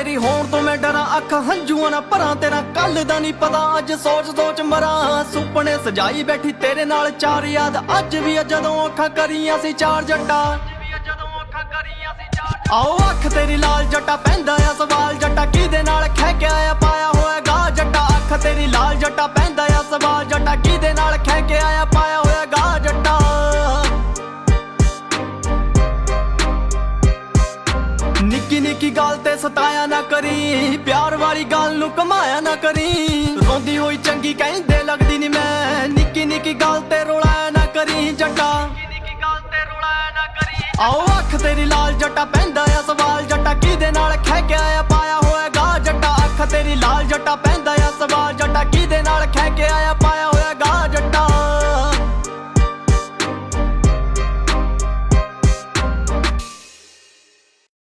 ਤੇਰੀ ਹੋਣ ਤੋਂ ਮੈਂ ਡਰਾਂ, ਅੱਖ ਹੰਝੂਆਂ ਨਾ ਭਰਾਂ ਤੇਰਾ ਕੱਲ ਦਾ ਨਹੀਂ ਪਤਾ। ਅੱਜ ਸੋਚ ਸੋਚ ਮਰਾਂ, ਸੁਪਨੇ ਸਜਾਈ ਬੈਠੀ ਤੇਰੇ ਨਾਲ ਚਾਰ ਯਾਦ ਅੱਜ ਵੀ ਆ ਜਦੋਂ ਅੱਖਾਂ ਕਰੀਆਂ ਸੀ ਚਾਰ ਜੱਟਾਂ। ਆਓ ਅੱਖ ਤੇਰੀ ਲਾਲ ਜੱਟਾ ਪੈਂਦਾ ਆ ਸਵਾਲ ਜੱਟਾ ਕਿਹਦੇ ਨਾਲ ਖਹਿ ਕੇ ਆਇਆ ਪਾਇਆ ਹੋਇਆ ਗਾ ਜੱਟਾ। ਅੱਖ ਤੇਰੀ ਲਾਲ ਜੱਟਾ ਪੈਂਦਾ ਆ ਸਵਾਲ ਜੱਟਾ ਕਿਹਦੇ ਨਾਲ ਖਹਿ ਕੇ ਆਇਆ ਪਾਇਆ ਹੋਇਆ ਗਾ ਜੱਟਾ। ਨਿੱਕੀ ਨਿੱਕੀ ਗੱਲ ਤੇ ਸਤਾਇਆ ਨਾ ਕਰੀ, ਪਿਆਰ ਵਾਲੀ ਗੱਲ ਨੂੰ ਕਮਾਇਆ ਨਾ ਕਰੀ। ਰੋਂਦੀ ਹੋਈ ਚੰਗੀ ਕਹਿੰਦੇ ਲੱਗਦੀ ਨੀ ਮੈਂ, ਨਿੱਕੀ ਨਿੱਕੀ ਗੱਲ ਤੇ ਰੋਲਾਇਆ ਨਾ ਕਰੀ ਜੱਟਾ। ਆਓ ਅੱਖ ਤੇਰੀ ਲਾਲ ਜੱਟਾ ਪੈਂਦਾ ਆ ਸਵਾਲ ਜੱਟਾ ਕਿਹਦੇ ਨਾਲ ਖਹਿ ਕੇ ਆਇਆ ਪਾਇਆ ਹੋਇਆ ਗਾ ਜੱਟਾ। ਅੱਖ ਤੇਰੀ ਲਾਲ ਜੱਟਾ ਪੈਂਦਾ ਆ ਸਵਾਲ ਜੱਟਾ ਕਿਹਦੇ ਨਾਲ ਖਹਿ ਕੇ ਆਇਆ